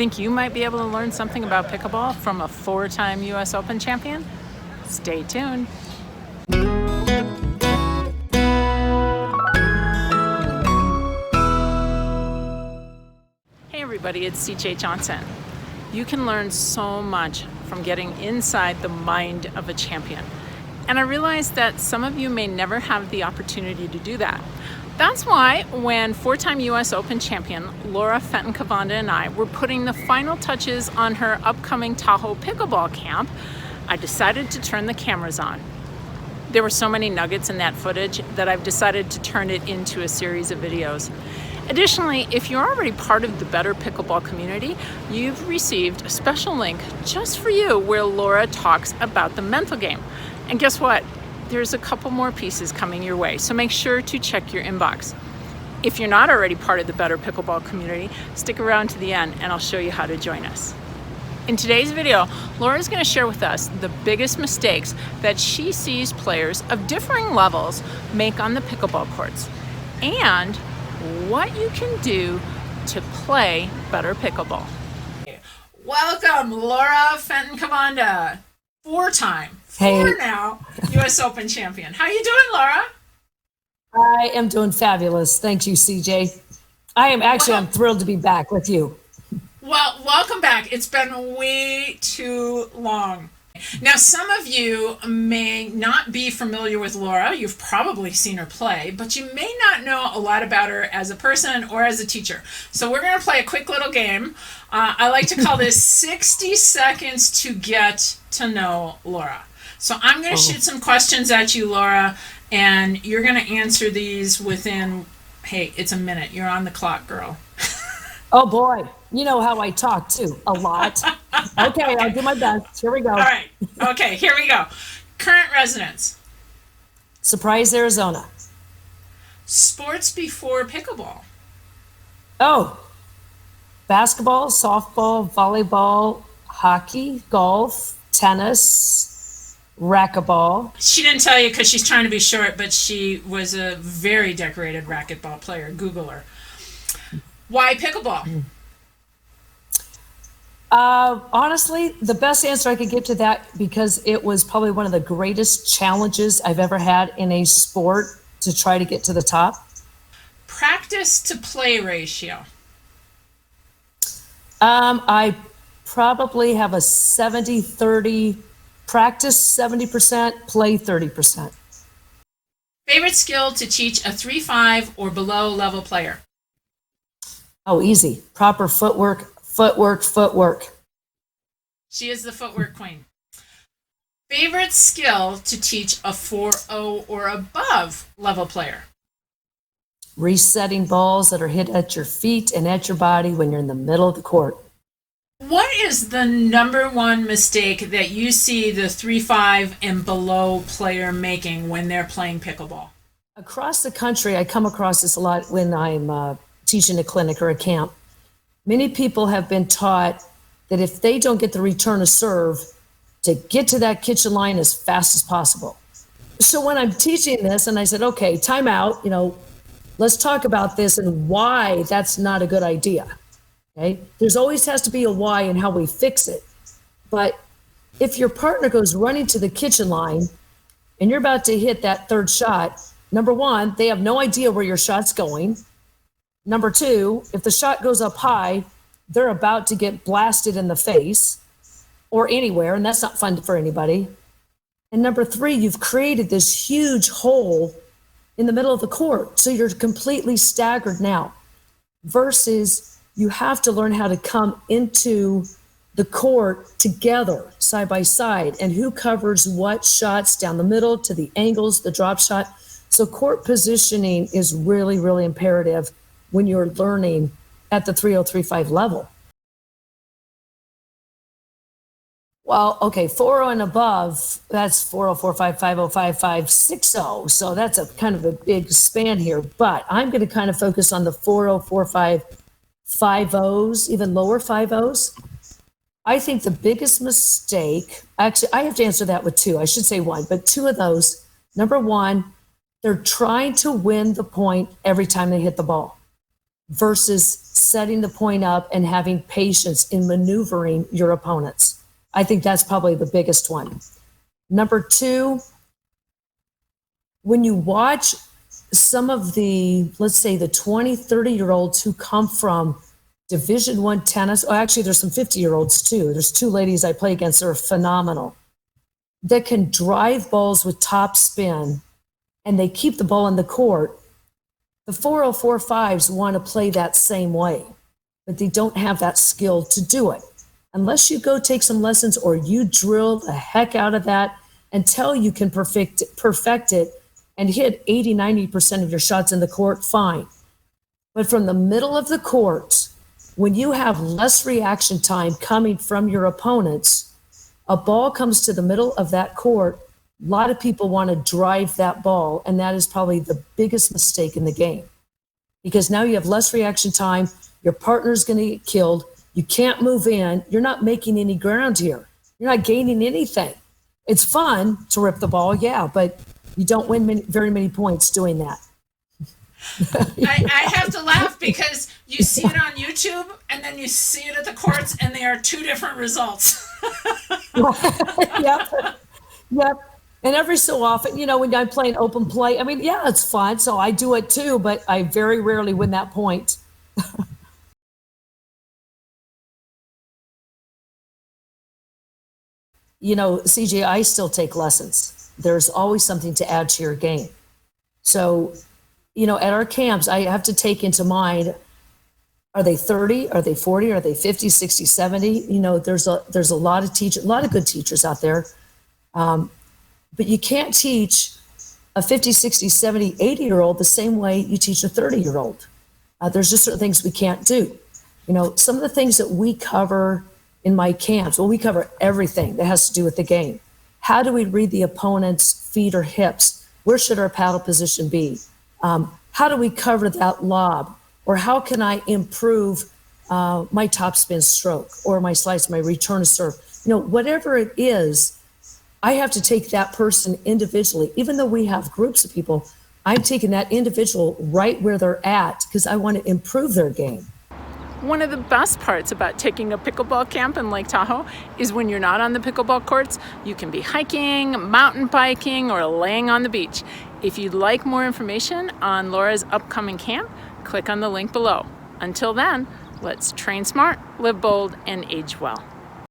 Think you might be able to learn something about pickleball from a 4-time US Open champion? Stay tuned. Hey everybody, it's CJ Johnson. You can learn so much from getting inside the mind of a champion. And I realize that some of you may never have the opportunity to do that. That's why when 4-time US Open champion Laura Fenton Kovanda and I were putting the final touches on her upcoming Tahoe pickleball camp, I decided to turn the cameras on. There were so many nuggets in that footage that I've decided to turn it into a series of videos. Additionally, if you're already part of the Better Pickleball community, you've received a special link just for you where Laura talks about the mental game. And guess what? There's a couple more pieces coming your way, so make sure to check your inbox. If you're not already part of the Better Pickleball community, stick around to the end and I'll show you how to join us. In today's video, Laura is going to share with us the biggest mistakes that she sees players of differing levels make on the pickleball courts and what you can do to play better pickleball. Welcome, Laura Fenton Kovanda, 4-time now US Open champion. How you doing, Laura? I am doing fabulous. Thank you, CJ. I'm thrilled to be back with you. Well, welcome back. It's been way too long. Now, some of you may not be familiar with Laura. You've probably seen her play, but you may not know a lot about her as a person or as a teacher. So we're going to play a quick little game. I like to call this 60 seconds to get to know Laura. So I'm going to shoot some questions at you, Laura, and you're going to answer these within, hey, it's a minute. You're on the clock, girl. Oh, boy. You know how I talk, too. A lot. Okay, I'll do my best. Here we go. All right. Okay, here we go. Current residence. Surprise, Arizona. Sports before pickleball. Oh, basketball, softball, volleyball, hockey, golf, tennis, racquetball. She didn't tell you because she's trying to be short, but she was a very decorated racquetball player. Google her. Why pickleball? Honestly, the best answer I could give to that, because it was probably one of the greatest challenges I've ever had in a sport to try to get to the top. Practice to play ratio. I probably have a 70-30 practice 70%, play 30%. Favorite skill to teach a 3-5 or below level player? Oh, easy. Proper footwork. She is the footwork queen. Favorite skill to teach a 4-0 or above level player? Resetting balls that are hit at your feet and at your body when you're in the middle of the court. What is the number one mistake that you see the 3-5 and below player making when they're playing pickleball? Across the country, I come across this a lot when I'm teaching a clinic or a camp. Many people have been taught that if they don't get the return of serve, to get to that kitchen line as fast as possible. So when I'm teaching this and I said, okay, time out, let's talk about this and why that's not a good idea. Okay. There's always has to be a why and how we fix it. But if your partner goes running to the kitchen line and you're about to hit that third shot, number one, they have no idea where your shot's going. Number two, if the shot goes up high, they're about to get blasted in the face or anywhere, and that's not fun for anybody. And number three, you've created this huge hole in the middle of the court, so you're completely staggered now. Versus you have to learn how to come into the court together, side by side, and who covers what shots down the middle to the angles, the drop shot. So court positioning is really, really imperative when you're learning at the 3-0-3-5 level. Well, okay, 4-0 and above, that's 4-0, 4-5, 5-0, 5-5, 6-0. So that's a kind of a big span here. But I'm going to kind of focus on the 4-0, 4-5, 5-0s, even lower 5-0s. I think the biggest mistake, actually, I have to answer that with two. I should say one, but two of those. Number one, they're trying to win the point every time they hit the ball. versus setting the point up and having patience in maneuvering your opponents. I think that's probably the biggest one. Number two, when you watch some of the, let's say the 20, 30-year-olds who come from Division I tennis, oh, actually there's some 50-year-olds too. There's two ladies I play against that are phenomenal, that can drive balls with top spin and they keep the ball in the court. The 404.5s want to play that same way, but they don't have that skill to do it. Unless you go take some lessons or you drill the heck out of that until you can perfect it and hit 80, 90% of your shots in the court, fine. But from the middle of the court, when you have less reaction time coming from your opponents, a ball comes to the middle of that court, a lot of people want to drive that ball, and that is probably the biggest mistake in the game. Because now you have less reaction time, your partner's going to get killed, you can't move in, you're not making any ground here. You're not gaining anything. It's fun to rip the ball, yeah, but you don't win very many points doing that. I have to laugh because you see it on YouTube and then you see it at the courts and they are two different results. Yep. And every so often, when I'm playing open play, I mean, yeah, it's fun. So I do it too, but I very rarely win that point. CJ, I still take lessons. There's always something to add to your game. So, at our camps, I have to take into mind, are they 30? Are they 40? Are they 50, 60, 70? There's a lot of good teachers out there. But you can't teach a 50, 60, 70, 80-year-old the same way you teach a 30-year-old. There's just certain things we can't do. Some of the things that we cover in my camps, we cover everything that has to do with the game. How do we read the opponent's feet or hips? Where should our paddle position be? How do we cover that lob? Or how can I improve my topspin stroke or my slice, my return to serve? Whatever it is, I have to take that person individually. Even though we have groups of people, I'm taking that individual right where they're at because I want to improve their game. One of the best parts about taking a pickleball camp in Lake Tahoe is when you're not on the pickleball courts, you can be hiking, mountain biking, or laying on the beach. If you'd like more information on Laura's upcoming camp, click on the link below. Until then, let's train smart, live bold, and age well.